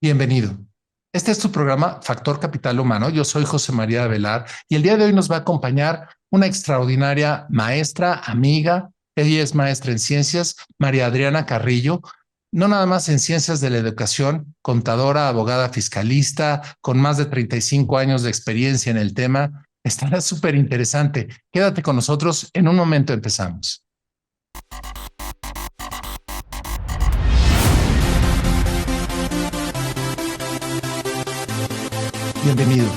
Bienvenido. Este es tu programa Factor Capital Humano. Yo soy José María Velar y el día de hoy nos va a acompañar una extraordinaria maestra, amiga. Ella es maestra en ciencias, María Adriana Carrillo. No nada más en ciencias de la educación, contadora, abogada fiscalista, con más de 35 años de experiencia en el tema. Estará súper interesante. Quédate con nosotros. En un momento empezamos. Bienvenido.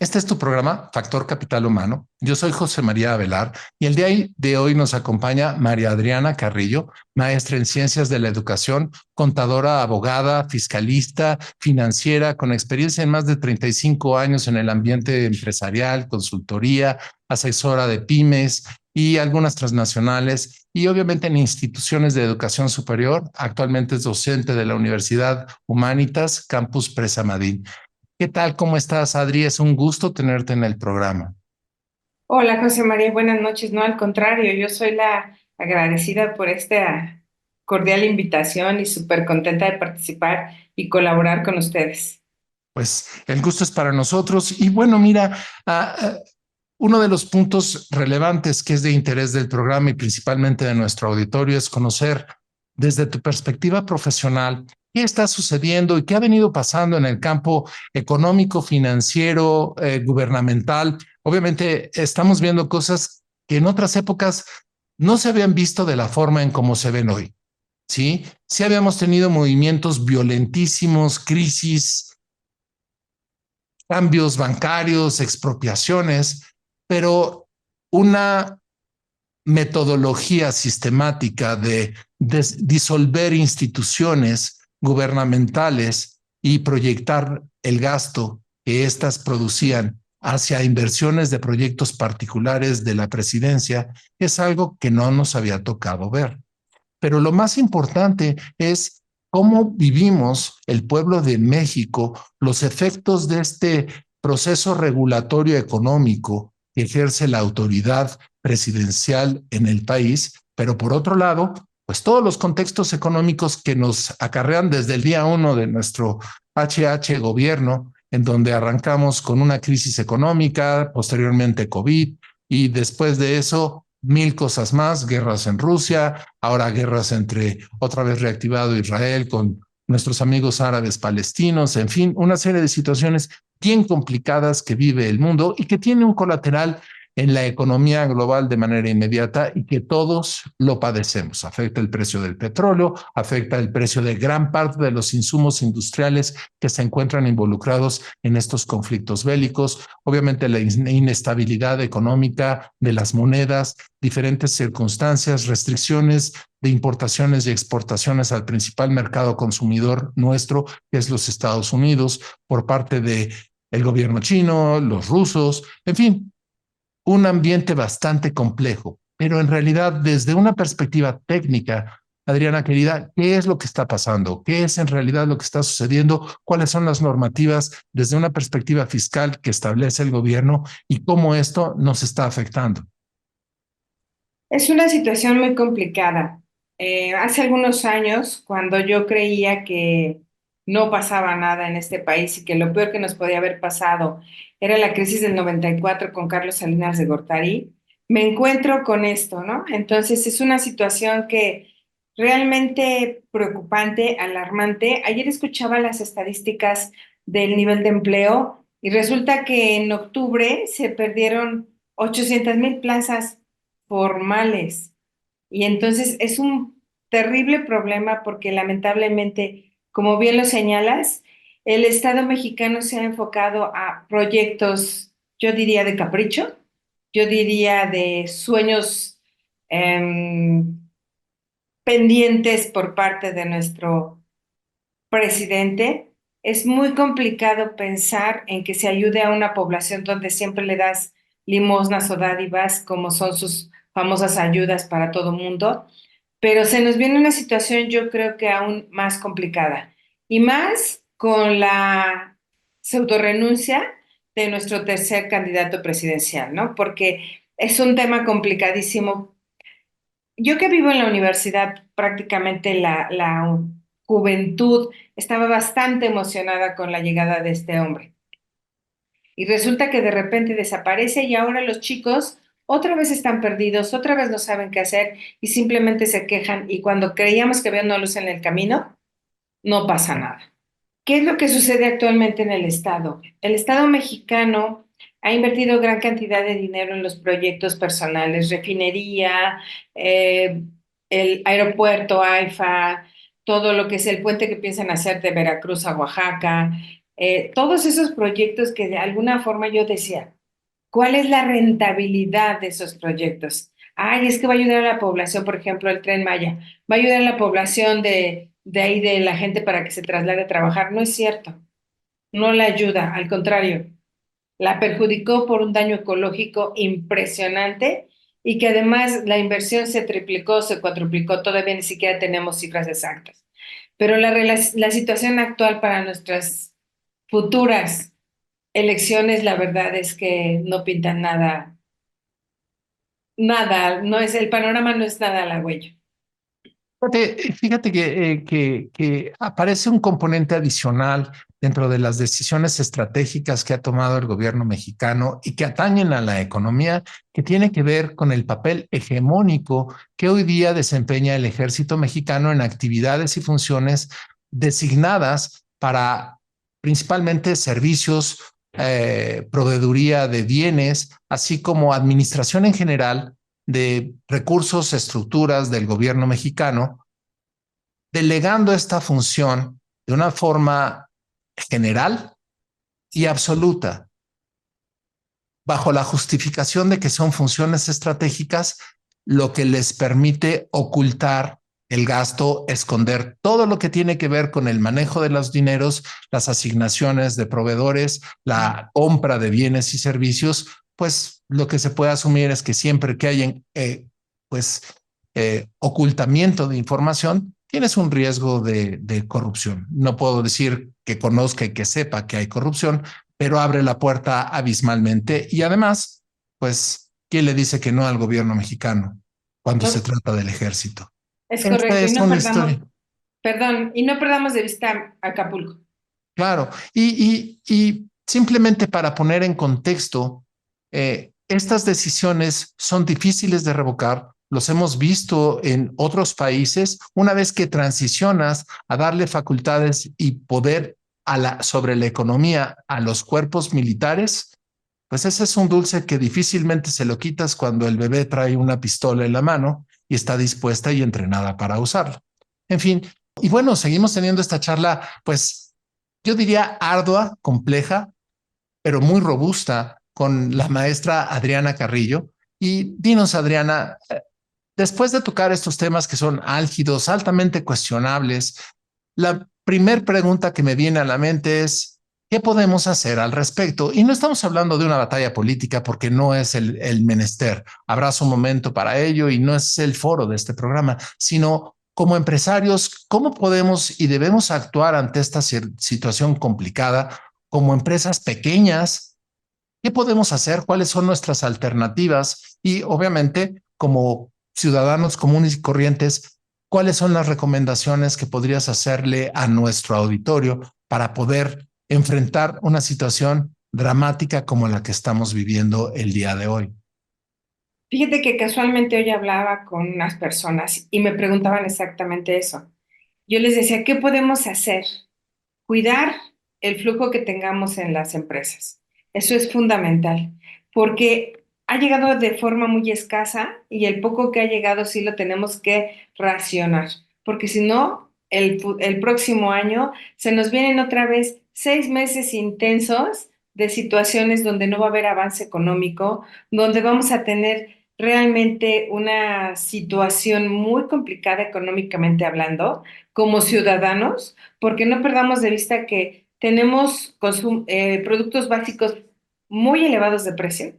Este es tu programa Factor Capital Humano. Yo soy José María Avelar y el día de hoy nos acompaña María Adriana Carrillo, maestra en Ciencias de la Educación, contadora, abogada, fiscalista, financiera, con experiencia en más de 35 años en el ambiente empresarial, consultoría, asesora de pymes y algunas transnacionales y obviamente en instituciones de educación superior. Actualmente es docente de la Universidad Humanitas, Campus Presamadín. ¿Qué tal? ¿Cómo estás, Adri? Es un gusto tenerte en el programa. Hola José María, buenas noches. No, al contrario, yo soy la agradecida por esta cordial invitación y súper contenta de participar y colaborar con ustedes. Pues el gusto es para nosotros. Y bueno, mira, uno de los puntos relevantes que es de interés del programa y principalmente de nuestro auditorio es conocer desde tu perspectiva profesional qué está sucediendo y qué ha venido pasando en el campo económico, financiero, gubernamental. Obviamente estamos viendo cosas que en otras épocas no se habían visto de la forma en cómo se ven hoy. ¿Sí? Sí habíamos tenido movimientos violentísimos, crisis, cambios bancarios, expropiaciones, pero una metodología sistemática de disolver instituciones gubernamentales y proyectar el gasto que éstas producían hacia inversiones de proyectos particulares de la presidencia es algo que no nos había tocado ver. Pero lo más importante es cómo vivimos el pueblo de México los efectos de este proceso regulatorio económico que ejerce la autoridad presidencial en el país, pero por otro lado, pues todos los contextos económicos que nos acarrean desde el día uno de nuestro HH gobierno, en donde arrancamos con una crisis económica, posteriormente COVID, y después de eso mil cosas más, guerras en Rusia, ahora guerras entre otra vez reactivado Israel con nuestros amigos árabes palestinos, en fin, una serie de situaciones bien complicadas que vive el mundo y que tiene un colateral en la economía global de manera inmediata y que todos lo padecemos. Afecta el precio del petróleo, afecta el precio de gran parte de los insumos industriales que se encuentran involucrados en estos conflictos bélicos, obviamente la inestabilidad económica de las monedas, diferentes circunstancias, restricciones de importaciones y exportaciones al principal mercado consumidor nuestro, que es los Estados Unidos, por parte de el gobierno chino, los rusos, en fin, un ambiente bastante complejo. Pero en realidad, desde una perspectiva técnica, Adriana querida, ¿qué es lo que está pasando? ¿Qué es en realidad lo que está sucediendo? ¿Cuáles son las normativas desde una perspectiva fiscal que establece el gobierno y cómo esto nos está afectando? Es una situación muy complicada. Hace algunos años, cuando yo creía que no pasaba nada en este país y que lo peor que nos podía haber pasado era la crisis del 94 con Carlos Salinas de Gortari, me encuentro con esto, ¿no? Entonces es una situación que realmente preocupante, alarmante. Ayer escuchaba las estadísticas del nivel de empleo y resulta que en octubre se perdieron 800,000 plazas formales. Y entonces es un terrible problema porque lamentablemente, como bien lo señalas, el Estado mexicano se ha enfocado a proyectos, yo diría de capricho, yo diría de sueños em, pendientes por parte de nuestro presidente. Es muy complicado pensar en que se ayude a una población donde siempre le das limosnas o dádivas, como son sus famosas ayudas para todo mundo, pero se nos viene una situación yo creo que aún más complicada y más con la pseudo-renuncia de nuestro tercer candidato presidencial, ¿no? Porque es un tema complicadísimo. Yo que vivo en la universidad, prácticamente juventud estaba bastante emocionada con la llegada de este hombre. Y resulta que de repente desaparece y ahora los chicos otra vez están perdidos, otra vez no saben qué hacer y simplemente se quejan y cuando creíamos que había una luz en el camino, no pasa nada. ¿Qué es lo que sucede actualmente en el Estado? El Estado mexicano ha invertido gran cantidad de dinero en los proyectos personales, refinería, eh, el aeropuerto AIFA, todo lo que es el puente que piensan hacer de Veracruz a Oaxaca, todos esos proyectos que de alguna forma yo decía, ¿cuál es la rentabilidad de esos proyectos? Ay, es que va a ayudar a la población, por ejemplo, el Tren Maya, va a ayudar a la población de ahí, de la gente para que se traslade a trabajar. No es cierto, no la ayuda, al contrario, la perjudicó por un daño ecológico impresionante y que además la inversión se triplicó, se cuadruplicó, todavía ni siquiera tenemos cifras exactas. Pero la situación actual para nuestras futuras elecciones, la verdad es que no pintan nada, nada, no es, el panorama no es nada halagüeño. Fíjate que aparece un componente adicional dentro de las decisiones estratégicas que ha tomado el gobierno mexicano y que atañen a la economía, que tiene que ver con el papel hegemónico que hoy día desempeña el ejército mexicano en actividades y funciones designadas para principalmente servicios, proveeduría de bienes, así como administración en general de recursos, estructuras del gobierno mexicano, delegando esta función de una forma general y absoluta, bajo la justificación de que son funciones estratégicas, lo que les permite ocultar el gasto, esconder todo lo que tiene que ver con el manejo de los dineros, las asignaciones de proveedores, la compra de bienes y servicios, pues lo que se puede asumir es que siempre que hay pues ocultamiento de información, tienes un riesgo de corrupción. No puedo decir que conozca y que sepa que hay corrupción, pero abre la puerta abismalmente. Y además, pues, ¿quién le dice que no al gobierno mexicano cuando se No, trata del ejército? es Esta correcto, y es no una perdamos, historia, perdón, y no perdamos de vista Acapulco. claro. Y simplemente para poner en contexto, estas decisiones son difíciles de revocar. Los hemos visto en otros países. Una vez que transicionas a darle facultades y poder sobre la economía a los cuerpos militares, pues ese es un dulce que difícilmente se lo quitas cuando el bebé trae una pistola en la mano y está dispuesta y entrenada para usarlo. En fin, y bueno, seguimos teniendo esta charla, pues yo diría ardua, compleja, pero muy robusta con la maestra Adriana Carrillo. Y dinos, Adriana, después de tocar estos temas que son álgidos, altamente cuestionables, la primer pregunta que me viene a la mente es, ¿qué podemos hacer al respecto? Y no estamos hablando de una batalla política porque no es el menester. Habrá su momento para ello y no es el foro de este programa, sino como empresarios, ¿cómo podemos y debemos actuar ante esta situación complicada como empresas pequeñas? ¿Qué podemos hacer? ¿Cuáles son nuestras alternativas? Y obviamente, como ciudadanos comunes y corrientes, ¿cuáles son las recomendaciones que podrías hacerle a nuestro auditorio para poder enfrentar una situación dramática como la que estamos viviendo el día de hoy? Fíjate que casualmente hoy hablaba con unas personas y me preguntaban exactamente eso. Yo les decía, ¿qué podemos hacer? Cuidar el flujo que tengamos en las empresas. Eso es fundamental, porque ha llegado de forma muy escasa y el poco que ha llegado sí lo tenemos que racionar, porque si no, el próximo año se nos vienen otra vez 6 meses intensos de situaciones donde no va a haber avance económico, donde vamos a tener realmente una situación muy complicada económicamente hablando como ciudadanos porque no perdamos de vista que tenemos productos básicos muy elevados de precio,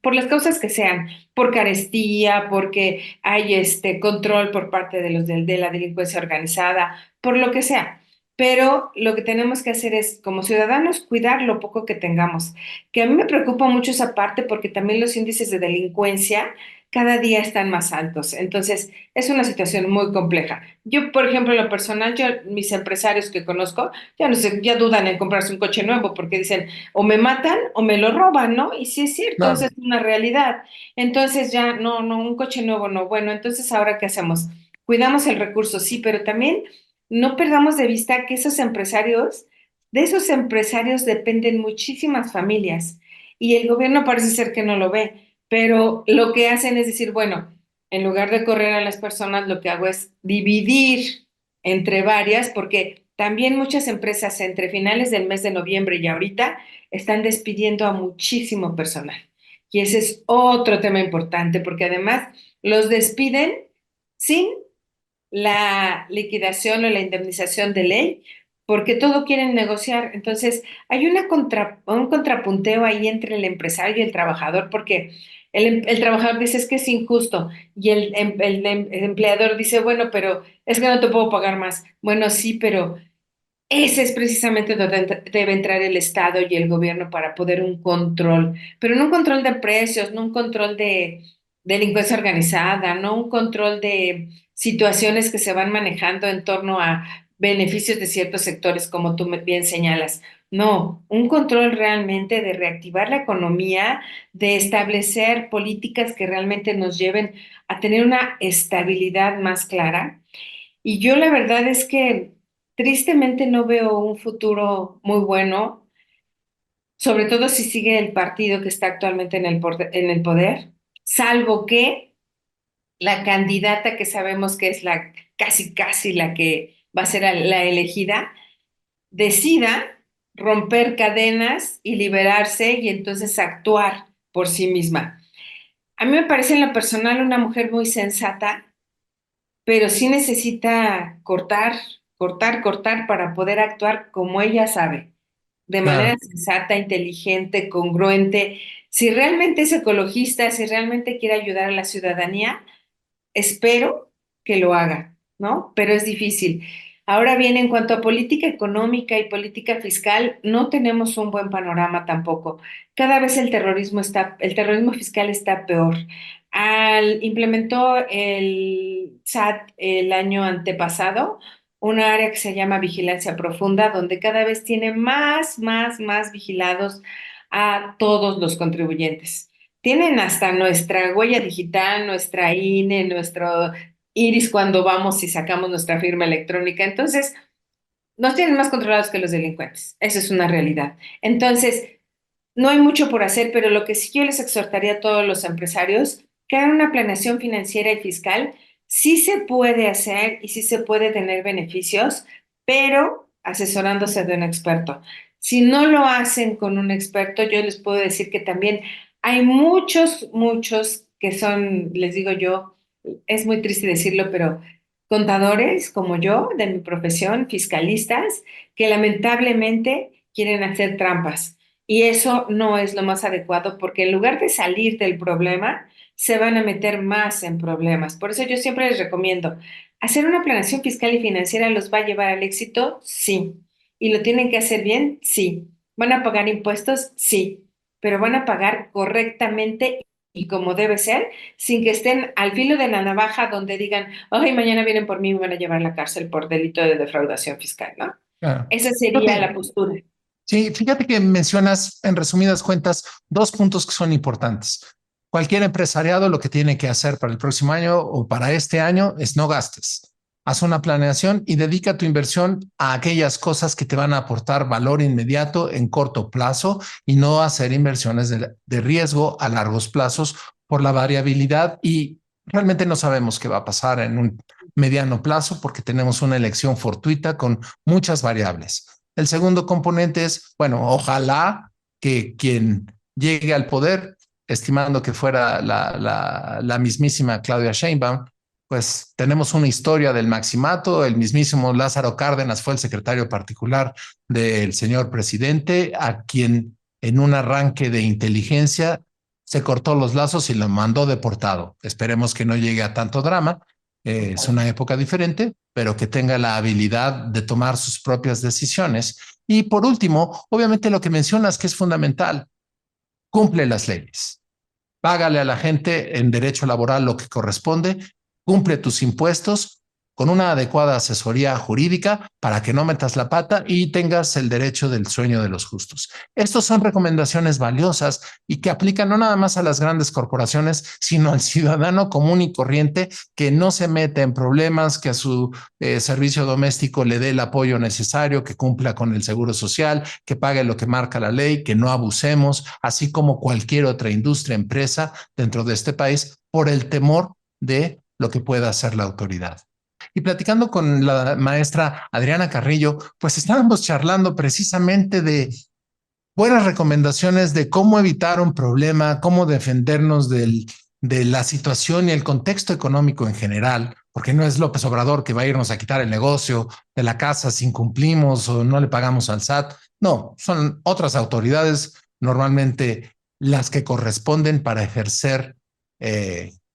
por las causas que sean, por carestía, porque hay este control por parte de de la delincuencia organizada, por lo que sea. Pero lo que tenemos que hacer es, como ciudadanos, cuidar lo poco que tengamos. Que a mí me preocupa mucho esa parte porque también los índices de delincuencia cada día están más altos. Entonces, es una situación muy compleja. Yo, por ejemplo, en lo personal, mis empresarios que conozco, ya no sé, ya dudan en comprarse un coche nuevo porque dicen, o me matan o me lo roban, ¿no? Y sí es cierto, esa Claro. es una realidad. Entonces, ya, no, no, un coche nuevo no. Bueno, entonces, ¿ahora qué hacemos? Cuidamos el recurso, sí, pero también no perdamos de vista que de esos empresarios dependen muchísimas familias y el gobierno parece ser que no lo ve, pero lo que hacen es decir, bueno, en lugar de correr a las personas, lo que hago es dividir entre varias, porque también muchas empresas entre finales del mes de noviembre y ahorita están despidiendo a muchísimo personal. Y ese es otro tema importante, porque además los despiden sin la liquidación o la indemnización de ley, porque todo quieren negociar. Entonces, hay un contrapunteo ahí entre el empresario y el trabajador, porque el trabajador dice es que es injusto y el empleador dice, bueno, pero es que no te puedo pagar más. Bueno, sí, pero ese es precisamente donde debe entrar el Estado y el gobierno para poder un control, pero no un control de precios, no un control de delincuencia organizada, no un control de situaciones que se van manejando en torno a beneficios de ciertos sectores, como tú bien señalas. No, un control realmente de reactivar la economía, de establecer políticas que realmente nos lleven a tener una estabilidad más clara. Y yo la verdad es que tristemente no veo un futuro muy bueno, sobre todo si sigue el partido que está actualmente en el poder, salvo que la candidata que sabemos que es la casi casi la que va a ser la elegida, decida romper cadenas y liberarse y entonces actuar por sí misma. A mí me parece en lo personal una mujer muy sensata, pero sí necesita cortar para poder actuar como ella sabe, de manera Claro. sensata, inteligente, congruente. Si realmente es ecologista, si realmente quiere ayudar a la ciudadanía, espero que lo haga, ¿no? Pero es difícil. Ahora bien, en cuanto a política económica y política fiscal, no tenemos un buen panorama tampoco. Cada vez el terrorismo fiscal está peor. Implementó el SAT el año antepasado un área que se llama vigilancia profunda, donde cada vez tiene más vigilados a todos los contribuyentes. Tienen hasta nuestra huella digital, nuestra INE, nuestro iris cuando vamos y sacamos nuestra firma electrónica. Entonces, nos tienen más controlados que los delincuentes. Eso es una realidad. Entonces, no hay mucho por hacer, pero lo que sí yo les exhortaría a todos los empresarios, que hagan una planeación financiera y fiscal. Sí se puede hacer y sí se puede tener beneficios, pero asesorándose de un experto. Si no lo hacen con un experto, yo les puedo decir que también hay muchos que son, les digo yo, es muy triste decirlo, pero contadores como yo, de mi profesión, fiscalistas, que lamentablemente quieren hacer trampas. Y eso no es lo más adecuado porque en lugar de salir del problema, se van a meter más en problemas. Por eso yo siempre les recomiendo, hacer una planeación fiscal y financiera los va a llevar al éxito, sí. ¿Y lo tienen que hacer bien? Sí. ¿Van a pagar impuestos? Sí. Pero van a pagar correctamente y como debe ser, sin que estén al filo de la navaja donde digan, ay, mañana vienen por mí y me van a llevar a la cárcel por delito de defraudación fiscal, ¿no? Claro. Esa sería Fíjate, la postura. sí, fíjate que mencionas en resumidas cuentas dos puntos que son importantes. Cualquier empresariado lo que tiene que hacer para el próximo año o para este año es no gastes. Haz una planeación y dedica tu inversión a aquellas cosas que te van a aportar valor inmediato en corto plazo y no hacer inversiones de riesgo a largos plazos por la variabilidad y realmente no sabemos qué va a pasar en un mediano plazo porque tenemos una elección fortuita con muchas variables. El segundo componente es, bueno, ojalá que quien llegue al poder, estimando que fuera la mismísima Claudia Sheinbaum, pues tenemos una historia del maximato, el mismísimo Lázaro Cárdenas fue el secretario particular del señor presidente, a quien en un arranque de inteligencia se cortó los lazos y lo mandó deportado. Esperemos que no llegue a tanto drama, es una época diferente, pero que tenga la habilidad de tomar sus propias decisiones. Y por último, obviamente lo que mencionas que es fundamental, cumple las leyes. págale a la gente en derecho laboral lo que corresponde, cumple tus impuestos con una adecuada asesoría jurídica para que no metas la pata y tengas el derecho del sueño de los justos. Estas son recomendaciones valiosas y que aplican no nada más a las grandes corporaciones, sino al ciudadano común y corriente que no se mete en problemas, que a su servicio doméstico le dé el apoyo necesario, que cumpla con el seguro social, que pague lo que marca la ley, que no abusemos, así como cualquier otra industria, empresa dentro de este país, por el temor de lo que pueda hacer la autoridad. Y platicando con la maestra Adriana Carrillo, pues estábamos charlando precisamente de buenas recomendaciones de cómo evitar un problema, cómo defendernos de la situación y el contexto económico en general, porque no es López Obrador que va a irnos a quitar el negocio de la casa si incumplimos o no le pagamos al SAT. No, son otras autoridades, normalmente las que corresponden para ejercer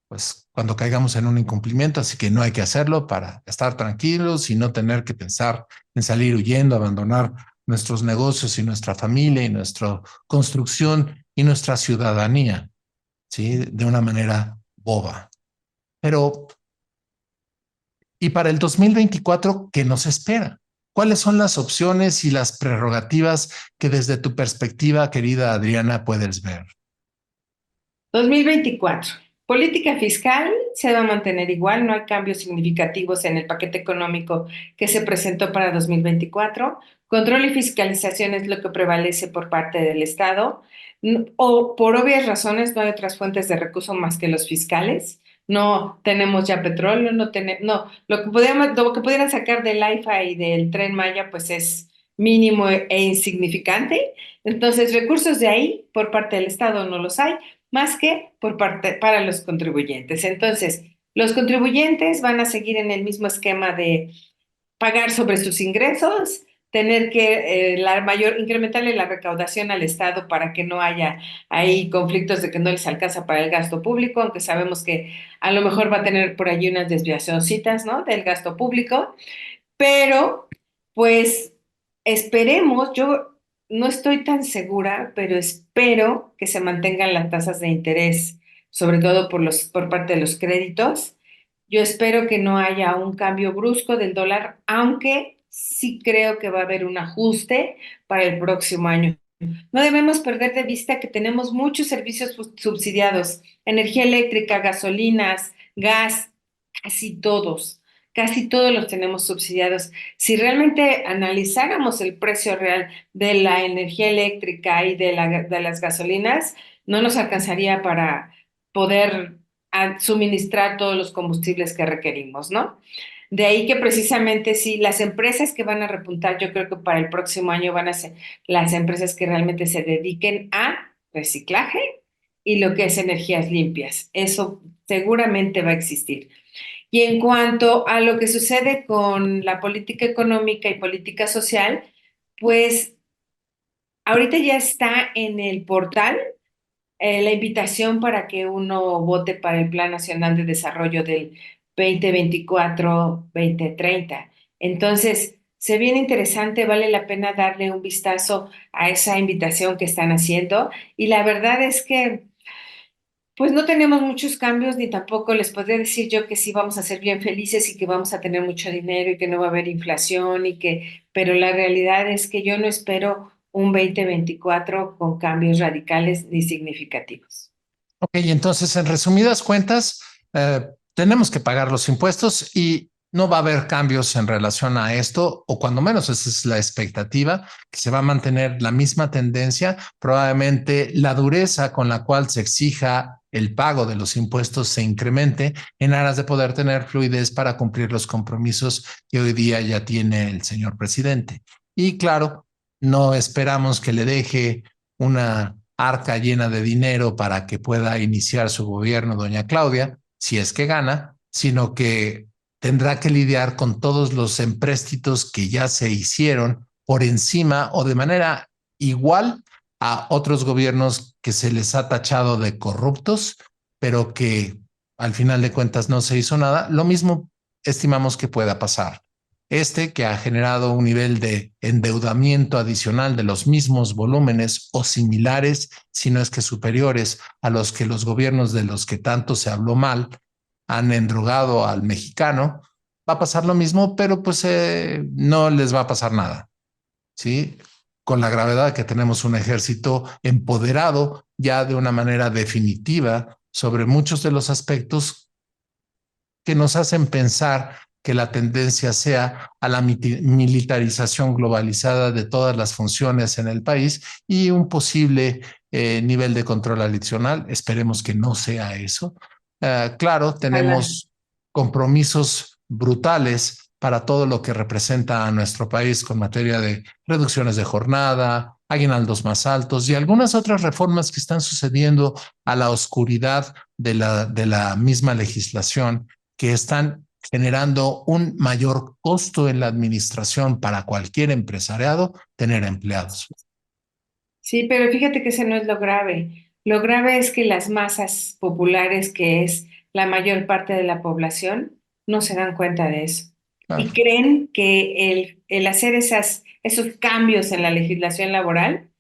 pues cuando caigamos en un incumplimiento, así que no hay que hacerlo para estar tranquilos y no tener que pensar en salir huyendo, abandonar nuestros negocios y nuestra familia y nuestra construcción y nuestra ciudadanía, ¿sí? De una manera boba. Pero, ¿y para el 2024 qué nos espera? ¿Cuáles son las opciones y las prerrogativas que desde tu perspectiva, querida Adriana, puedes ver? 2024. Política fiscal se va a mantener igual, no hay cambios significativos en el paquete económico que se presentó para 2024. Control y fiscalización es lo que prevalece por parte del Estado. O por obvias razones no hay otras fuentes de recursos más que los fiscales. No tenemos ya petróleo, no, lo que pudieran sacar del AIFA y del Tren Maya pues es mínimo e insignificante. Entonces, recursos de ahí por parte del Estado no los hay más que por parte para los contribuyentes. Entonces, los contribuyentes van a seguir en el mismo esquema de pagar sobre sus ingresos, tener que incrementarle la recaudación al Estado para que no haya ahí conflictos de que no les alcanza para el gasto público, aunque sabemos que a lo mejor va a tener por allí unas desviacioncitas, ¿no? Del gasto público, pero pues esperemos, yo no estoy tan segura, pero espero que se mantengan las tasas de interés, sobre todo por parte de los créditos. Yo espero que no haya un cambio brusco del dólar, aunque sí creo que va a haber un ajuste para el próximo año. No debemos perder de vista que tenemos muchos servicios subsidiados, energía eléctrica, gasolinas, gas, casi todos los tenemos subsidiados. Si realmente analizáramos el precio real de la energía eléctrica y de las gasolinas, no nos alcanzaría para poder suministrar todos los combustibles que requerimos, ¿no? De ahí que precisamente sí, las empresas que van a repuntar, yo creo que para el próximo año van a ser las empresas que realmente se dediquen a reciclaje y lo que es energías limpias. Eso seguramente va a existir. Y en cuanto a lo que sucede con la política económica y política social, pues ahorita ya está en el portal la invitación para que uno vote para el Plan Nacional de Desarrollo del 2024-2030. Entonces, se viene interesante, vale la pena darle un vistazo a esa invitación que están haciendo. Y la verdad es que pues no tenemos muchos cambios, ni tampoco les podría decir yo que sí vamos a ser bien felices y que vamos a tener mucho dinero y que no va a haber inflación pero la realidad es que yo no espero un 2024 con cambios radicales ni significativos. Ok, entonces en resumidas cuentas, tenemos que pagar los impuestos y no va a haber cambios en relación a esto, o cuando menos esa es la expectativa, que se va a mantener la misma tendencia. Probablemente la dureza con la cual se exija el pago de los impuestos se incremente en aras de poder tener fluidez para cumplir los compromisos que hoy día ya tiene el señor presidente. Y claro, no esperamos que le deje una arca llena de dinero para que pueda iniciar su gobierno, doña Claudia, si es que gana, sino que tendrá que lidiar con todos los empréstitos que ya se hicieron por encima o de manera igual a otros gobiernos que se les ha tachado de corruptos, pero que al final de cuentas no se hizo nada. Lo mismo estimamos que pueda pasar que ha generado un nivel de endeudamiento adicional de los mismos volúmenes o similares, si no es que superiores a los que los gobiernos de los que tanto se habló mal han endrogado al mexicano, va a pasar lo mismo, pero pues no les va a pasar nada, ¿sí? Con la gravedad que tenemos un ejército empoderado ya de una manera definitiva sobre muchos de los aspectos que nos hacen pensar que la tendencia sea a la militarización globalizada de todas las funciones en el país y un posible nivel de control adicional. Esperemos que no sea eso. Claro, Ojalá. tenemos compromisos brutales para todo lo que representa a nuestro país con materia de reducciones de jornada, aguinaldos más altos y algunas otras reformas que están sucediendo a la oscuridad de la misma legislación que están generando un mayor costo en la administración para cualquier empresariado tener empleados. Sí, pero fíjate que ese no es lo grave. Lo grave es que las masas populares, que es la mayor parte de la población, no se dan cuenta de eso. Y Claro. creen que el hacer esos cambios en la legislación laboral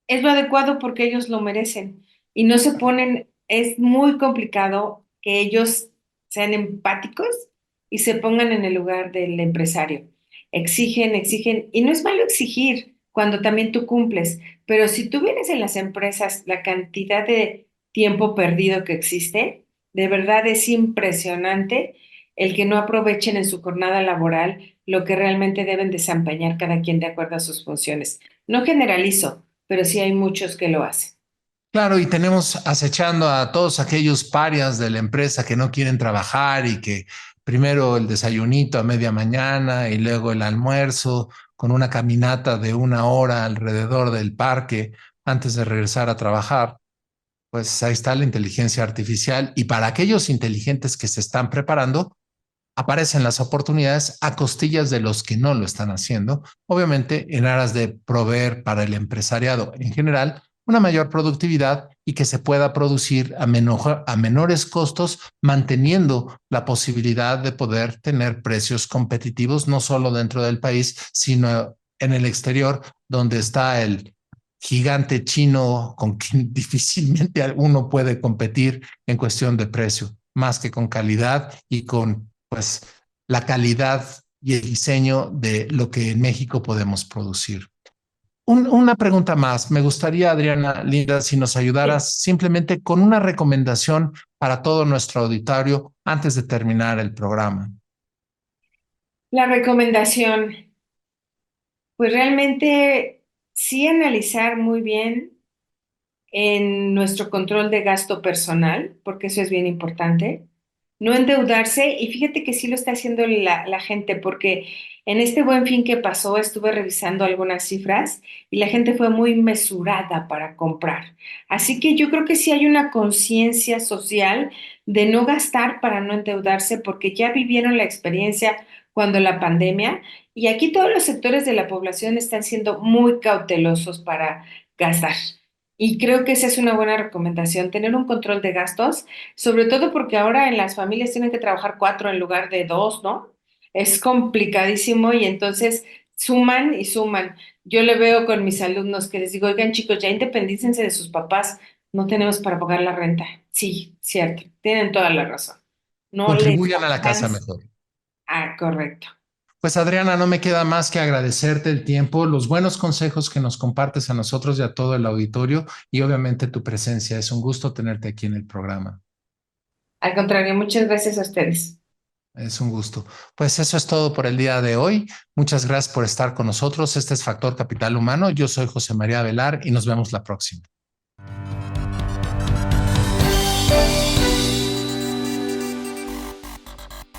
es lo adecuado porque ellos lo merecen. Y no se ponen, es muy complicado que ellos sean empáticos y se pongan en el lugar del empresario. Exigen, exigen, y no es malo exigir cuando también tú cumples, pero si tú vienes en las empresas, la cantidad de tiempo perdido que existe, de verdad es impresionante el que no aprovechen en su jornada laboral lo que realmente deben desempeñar cada quien de acuerdo a sus funciones. No generalizo, pero sí hay muchos que lo hacen. Claro, y tenemos acechando a todos aquellos parias de la empresa que no quieren trabajar y que primero el desayunito a media mañana y luego el almuerzo con una caminata de 1 hora alrededor del parque antes de regresar a trabajar. Pues ahí está la inteligencia artificial y para aquellos inteligentes que se están preparando, aparecen las oportunidades a costillas de los que no lo están haciendo, obviamente en aras de proveer para el empresariado en general una mayor productividad y que se pueda producir a menores costos, manteniendo la posibilidad de poder tener precios competitivos, no solo dentro del país, sino en el exterior, donde está el gigante chino con quien difícilmente uno puede competir en cuestión de precio, más que con calidad y con pues la calidad y el diseño de lo que en México podemos producir. Una pregunta más. Me gustaría, Adriana Linda, si nos Sí. ayudaras simplemente con una recomendación para todo nuestro auditorio antes de terminar el programa. La recomendación, pues realmente sí analizar muy bien en nuestro control de gasto personal, porque eso es bien importante. No endeudarse, y fíjate que sí lo está haciendo la gente, porque en este Buen Fin que pasó estuve revisando algunas cifras y la gente fue muy mesurada para comprar. Así que yo creo que sí hay una conciencia social de no gastar para no endeudarse, porque ya vivieron la experiencia cuando la pandemia, y aquí todos los sectores de la población están siendo muy cautelosos para gastar. Y creo que esa es una buena recomendación, tener un control de gastos, sobre todo porque ahora en las familias tienen que trabajar cuatro en lugar de dos, ¿no? Es complicadísimo y entonces suman y suman. Yo le veo con mis alumnos que les digo, oigan chicos, ya independícense de sus papás, no tenemos para pagar la renta. Sí, cierto, tienen toda la razón. No les Contribuyan a la casa alcanza. mejor. Ah, correcto. Pues Adriana, no me queda más que agradecerte el tiempo, los buenos consejos que nos compartes a nosotros y a todo el auditorio y obviamente tu presencia. Es un gusto tenerte aquí en el programa. Al contrario, muchas gracias a ustedes. Es un gusto. Pues eso es todo por el día de hoy. Muchas gracias por estar con nosotros. Este es Factor Capital Humano. Yo soy José María Velar y nos vemos la próxima.